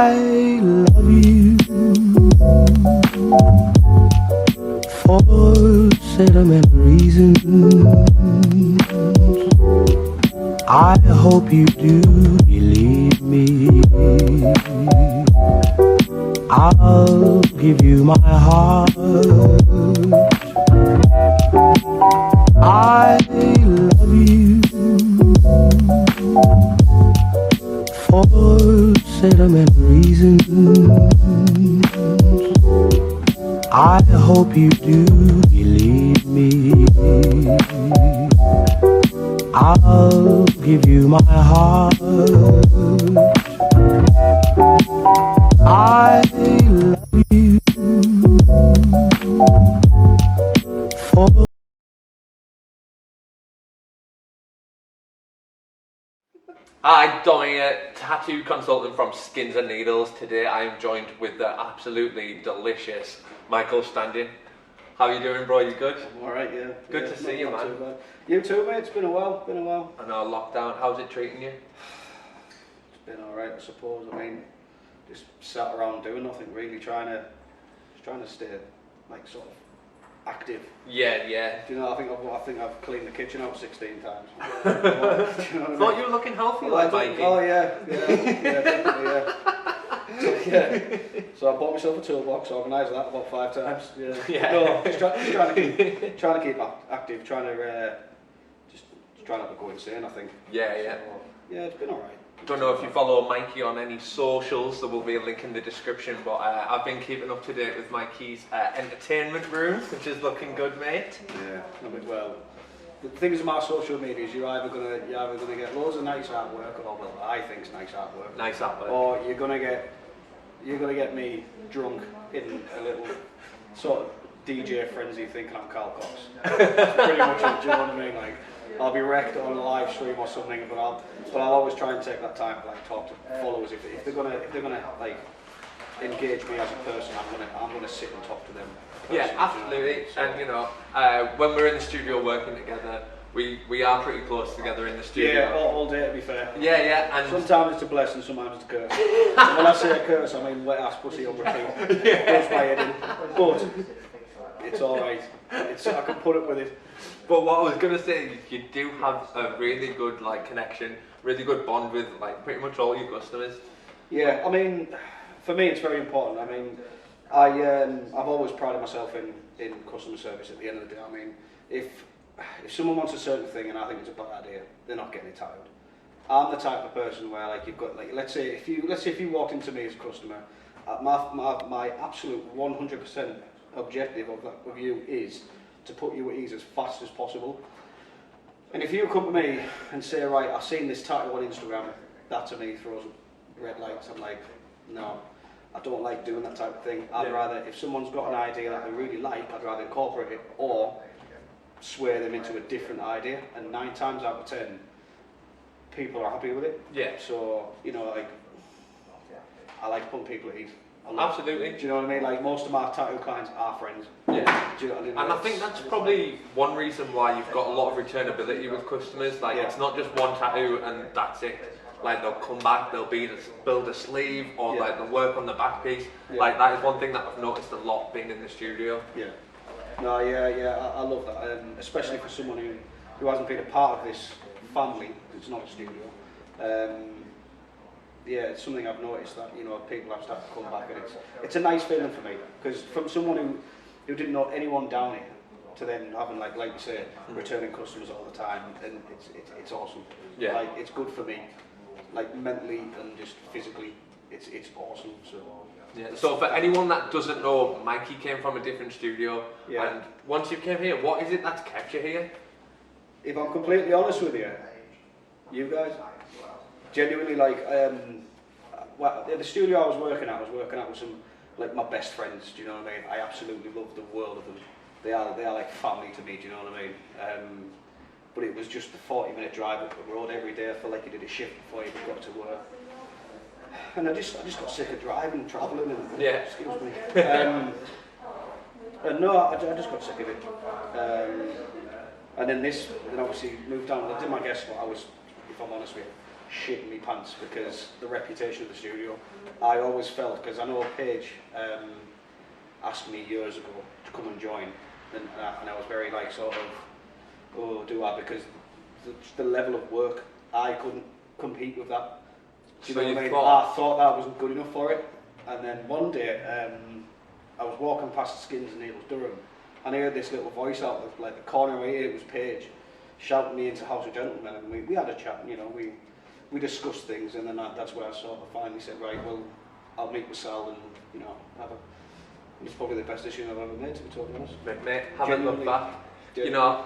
I love you for sentimental reasons. I hope you do believe me. I'll give you my heart. I love you for sentimental reasons. I hope you do believe me. I'll give you my heart. I love you for. Hi, Donny, tattoo consultant from Skins and Needles. Today I am joined with the absolutely delicious Michael Standing. How are you doing, bro? You good? I'm alright, yeah. Good to see you, man. Too bad. You too, mate. It's been a while. I know, lockdown. How's it treating you? It's been alright, I suppose. I mean, just sat around doing nothing really, trying to stay like sort of active. Yeah. Do you know? I think I've cleaned the kitchen out 16 times. Do you know what Thought you were looking healthy, like Mikey. Oh yeah, definitely, yeah. So I bought myself a toolbox, organised that about 5 times. Yeah. No, just trying to keep active, trying not to go insane, I think. Yeah. So, yeah, it's been alright. Don't know if you follow Mikey on any socials, there will be a link in the description, but I've been keeping up to date with Mikey's entertainment room, which is looking good, mate. Yeah, well, the things with my social media is you're either gonna get loads of nice artwork, or well, I think it's nice artwork. Nice artwork. Or you're gonna get me drunk in a little sort of DJ frenzy thinking I'm Carl Cox. That's pretty much it, do you know what I mean? Like, I'll be wrecked on a live stream or something, but I'll always try and take that time to like talk to followers. If they're gonna like engage me as a person, I'm gonna sit and talk to them. Yeah, absolutely. And you know, when we're in the studio working together, we are pretty close together in the studio. Yeah, all day to be fair. Yeah, and sometimes it's a blessing, sometimes it's a curse. And when I say a curse, I mean wet ass pussy on repeat. Goes my head in. But it's alright. I can put up with it. But what I was gonna say is you do have a really good like connection, really good bond with like pretty much all your customers. Yeah, I mean, for me it's very important. I mean, I've always prided myself in customer service. At the end of the day, I mean, if someone wants a certain thing and I think it's a bad idea, they're not getting it tired. I'm the type of person where like you've got like let's say if you walked into me as a customer, my absolute 100% objective of you is to put you at ease as fast as possible. And if you come to me and say, right, I've seen this tattoo on Instagram, that to me throws red lights. I'm like, no, I don't like doing that type of thing. I'd rather, if someone's got an idea that they really like, I'd rather incorporate it or sway them into a different idea. And 9 times out of 10, people are happy with it. Yeah. So, you know, like, I like putting people at ease. Absolutely. Do you know what I mean? Like, most of my tattoo clients are friends. Yeah. Do you know what I mean? And I think that's probably one reason why you've got a lot of returnability with customers. Like, it's not just one tattoo and that's it. Like, they'll come back, they'll build a sleeve, or like they'll work on the back piece. Yeah. Like, that is one thing that I've noticed a lot being in the studio. Yeah. No, I love that. Especially for someone who hasn't been a part of this family. It's not a studio. Yeah, it's something I've noticed that, you know, people have started to come back, and it's a nice feeling for me, because from someone who didn't know anyone down here to then having like you say, returning customers all the time, and it's awesome. Yeah. Like, it's good for me, like mentally and just physically, it's awesome. So yeah. So for anyone that doesn't know, Mikey came from a different studio, and once you came here, what is it that's kept you here? If I'm completely honest with you, you guys. Genuinely, like, the studio I was working at with some, like, my best friends, do you know what I mean? I absolutely love the world of them. They are like family to me, do you know what I mean? But it was just a 40-minute drive up the road every day. I felt like you did a shift before you got to work. And I just got sick of driving and travelling and, excuse me. And no, I just got sick of it. And then obviously moved down, I did my guess what I was, if I'm honest with you, shitting me pants because the reputation of the studio. I always felt, because I know Paige asked me years ago to come and join, and I was very like sort of, oh, do I? Because the level of work, I couldn't compete with that. Do you know what I mean? I thought that wasn't good enough for it. And then one day, I was walking past Skins and Needles Durham, and I heard this little voice out of like the corner of my ear. It was Paige shouting me into House of Gentlemen, and we had a chat. You know, we discussed things, and then that's where I sort of finally said, right, well, I'll meet with Sal and, you know, have a. It's probably the best decision I've ever made, to be totally honest. Mate, haven't looked back. You know,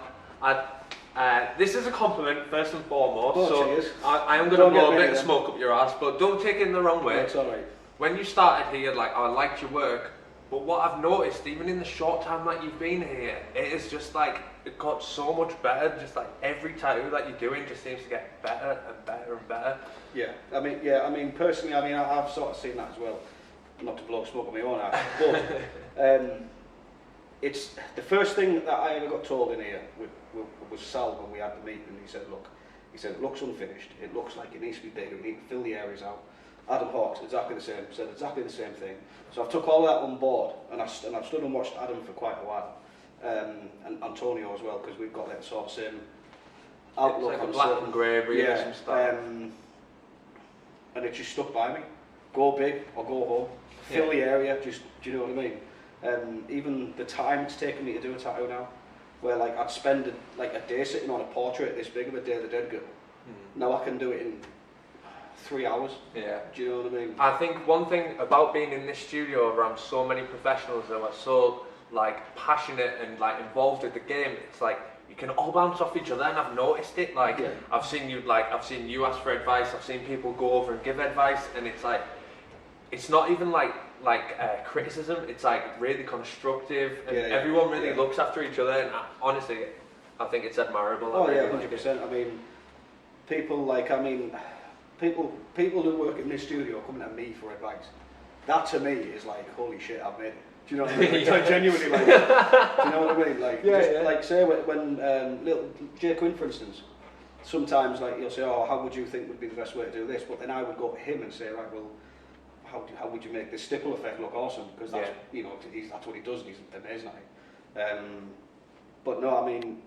this is a compliment first and foremost. Oh, so cheers. I am going to blow a bit of smoke up your ass, but don't take it in the wrong way. It's alright. When you started here, like, I liked your work, but what I've noticed, even in the short time that you've been here, it is just like, it got so much better. Just like every tattoo that you're doing just seems to get better and better and better. Yeah, I mean, personally, I've sort of seen that as well. Not to blow smoke on my own ass, but it's the first thing that I ever got told in here was Sal when we had the meeting. He said, look, it looks unfinished. It looks like it needs to be bigger. We need to fill the areas out. Adam Hawks, exactly the same, said exactly the same thing. So I've took all that on board, and I've stood and watched Adam for quite a while, and Antonio as well, because we've got that sort of same outlook. It's like a black and grey, really, some stuff. And it just stuck by me. Go big or go home. Fill the area. Just, do you know what I mean? Even the time it's taken me to do a tattoo now, where like I'd spend a day sitting on a portrait this big of a Day of the Dead girl. Now I can do it in 3 hours. Yeah. Do you know what I mean? I think one thing about being in this studio around so many professionals that are so like passionate and like involved with the game, it's like you can all bounce off each other, and I've noticed it. Like I've seen you ask for advice, I've seen people go over and give advice, and it's like it's not even like criticism. It's like really constructive, and everyone really looks after each other. And honestly, I think it's admirable. Oh yeah, 100%. I mean, people who work in this studio coming at me for advice. That to me is like, holy shit, I've made it. Do you know what I mean? It's like genuinely like, do you know what I mean? Like, like say when little Jay Quinn, for instance, sometimes like he'll say, oh, how would you think would be the best way to do this? But then I would go to him and say, right, well, how would you make this stipple effect look awesome? Because that's you know that's what he does, and he's amazing at it. But no, I mean,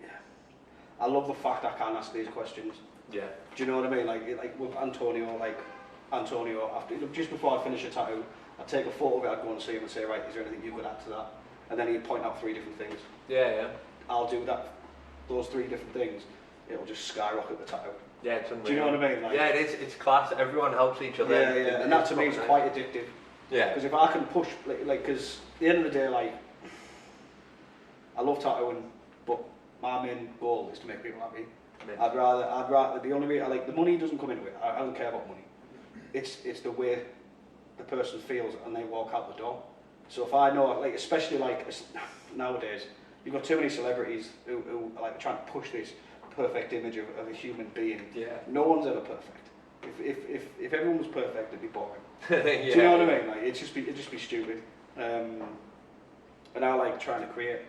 I love the fact I can ask these questions. Yeah. Do you know what I mean? Like with Antonio, after just before I finish a tattoo, I'd take a photo of it, I'd go and see him and say, right, is there anything you could add to that? And then he'd point out 3 different things. Yeah. I'll do that. Those 3 different things, it'll just skyrocket the tattoo. Yeah, it's unreal. Do you know what I mean? Like, yeah, it is. It's class. Everyone helps each other. Yeah. And that to me is quite addictive. Yeah. Because if I can push, because at the end of the day, like, I love tattooing, but my main goal is to make people happy. I'd rather the only way the money doesn't come into it. I don't care about money. It's the way the person feels and they walk out the door. So if I know, like, especially like nowadays, you've got too many celebrities who like trying to push this perfect image of a human being. Yeah. No one's ever perfect. If everyone was perfect, it'd be boring. Do you know what I mean? Like it'd just be stupid. And I like trying to create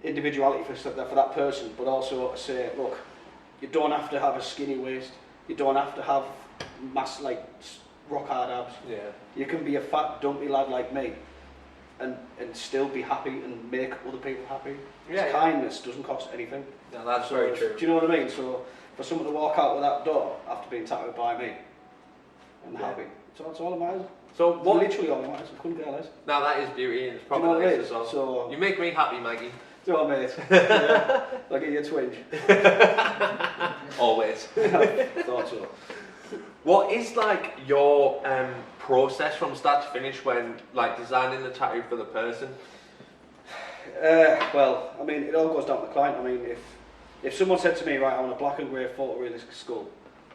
individuality for that person, but also say, look, you don't have to have a skinny waist. You don't have to have mass rock hard abs. Yeah. You can be a fat, dumpy lad like me, and still be happy and make other people happy. Yeah, kindness doesn't cost anything. No, that's very true. Do you know what I mean? So for someone to walk out of that door after being tattooed by me, I'm happy. So that's all that matters. So what? Literally all that matters. I couldn't care less. Now that is beauty, and it's probably nice as well. So you make me happy, Maggie. Do you know what, mate? Yeah. I'll get you a twinge. Always. Thought so. What is like your process from start to finish when like designing the tattoo for the person? Well, I mean, it all goes down to the client. I mean, if someone said to me, right, I want a black and grey photorealistic skull,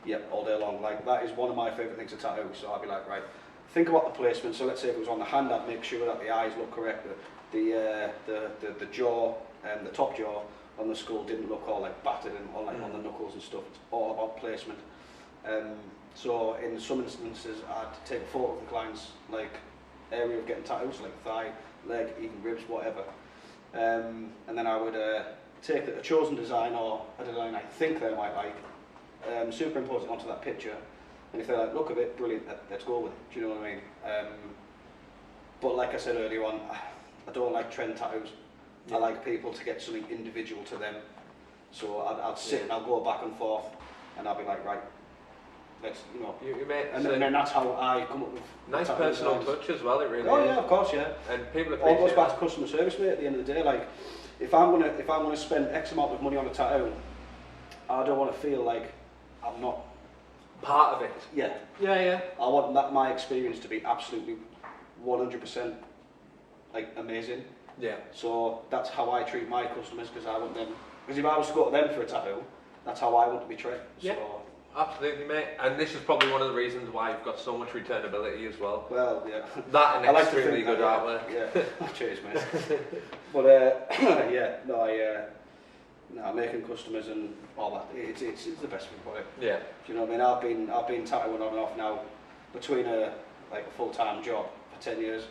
yep, all day long. Like that is one of my favourite things to tattoo. So I'd be like, right, think about the placement. So let's say if it was on the hand, I'd make sure that the eyes look correct, the jaw and the top jaw on the skull didn't look all like battered and all like on the knuckles and stuff. It's all about placement. So in some instances, I'd take a photo of the client's like area of getting tattoos, like thigh, leg, even ribs, whatever. And then I would take a chosen design or a design I think they might like, superimpose it onto that picture, and if they're like, look at it, brilliant, let's go with it. Do you know what I mean? But like I said earlier on, I don't like trend tattoos. I like people to get something individual to them. So I'd sit and I'll go back and forth, and I'll be like, right, let's, you know. You mate, and then that's how I come up with nice personal touch as well. It really is. Oh yeah, of course, yeah. And people appreciate all goes back that. to customer service, mate. At the end of the day, like if I'm gonna spend X amount of money on a tattoo, I don't want to feel like I'm not Part of it. Yeah. Yeah. I want my experience to be absolutely 100% like amazing. Yeah. So that's how I treat my customers, because I want them. Because if I was to go to them for a tattoo, that's how I want to be treated. Yeah. So, absolutely, mate. And this is probably one of the reasons why you've got so much returnability as well. well, yeah. That and I like to extremely think good that, artwork. Yeah. Cheers, mate. But yeah, no, making customers and all that, it's the best thing for it. Yeah. Do you know what I mean? I've been tattooing on and off now between a full-time job for 10 years,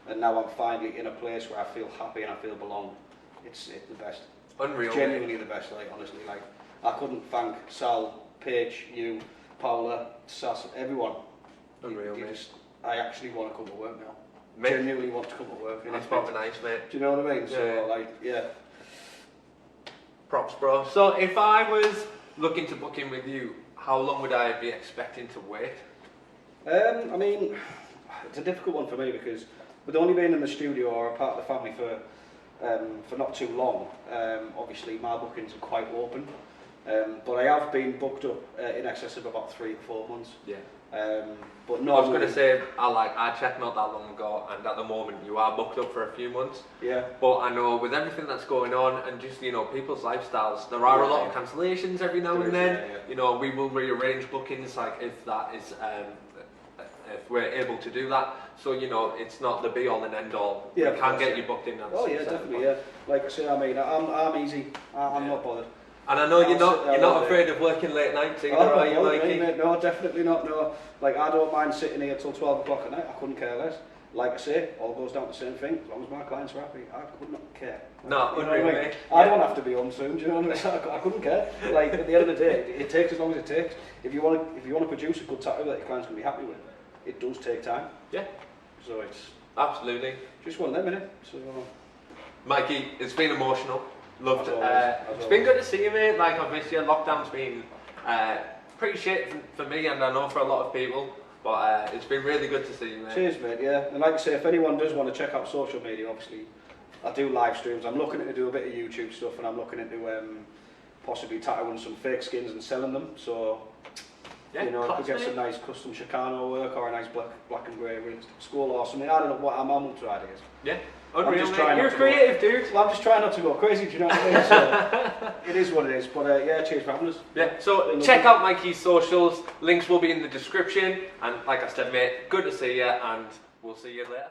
and now I'm finally in a place where I feel happy and I feel belong. It's the best. Unreal. It's genuinely the best. Like honestly, like I couldn't thank Sal, Paige, you, Paula, Sass, everyone. Unreal, mate. I actually want to come to work now. Mate, Genuinely want to come to work. that's probably nice, mate. Do you know what I mean? So Yeah. like, yeah. Props, bro. So if I was looking to book in with you, how long would I be expecting to wait? I mean, it's a difficult one for me because with only being in the studio or a part of the family for not too long, obviously my bookings are quite open. But I have been booked up in excess of about 3 to 4 months. Yeah. But I no, was going to say, I checked not that long ago, and at the moment you are booked up for a few months. Yeah. But I know with everything that's going on and just, you know, people's lifestyles, there are a lot of cancellations every now and then. Yeah. You know, we will rearrange bookings, like if that is, if we're able to do that. So, you know, it's not the be all and end all. Yeah, we can get you booked in. Oh yeah, definitely. Yeah. Like I say, I mean, I'm easy. I'm not bothered. And I know you're I'll not afraid of working late nights either, Oh, are you, no, Mikey? mate, no, definitely not. No, like I don't mind sitting here till 12 o'clock at night. I couldn't care less. Like I say, all goes down to the same thing. As long as my clients are happy, I could not care. No, you know what I mean? mate. I don't have to be home soon. Do you know what I mean? I couldn't care. Like at the end of the day, it takes as long as it takes. If you want to produce a good tattoo that your client's going to be happy with, it does take time. Yeah. So it's Absolutely. just one of them, innit? So. Mikey, it's been emotional. Loved it. It's always. been good to see you, mate. Like, I've missed you. Lockdown's been pretty shit for me, and I know for a lot of people. But it's been really good to see you, mate. Cheers, mate. Yeah, and like I say, if anyone does want to check out social media, obviously, I do live streams. I'm looking to do a bit of YouTube stuff, and I'm looking into possibly tattooing some fake skins and selling them. So, Yeah, you know, I could get mate. some nice custom Chicano work or a nice black and grey skull or something. I don't know what I'm up to ideas. Yeah, I'm unreal, just mate. trying You're not to creative, dude. Well, I'm just trying not to go crazy. Do you know what I mean? So, it is what it is. But yeah, cheers for having us. Yeah, so check out Mikey's socials. Links will be in the description. And like I said, mate, good to see you, and we'll see you later.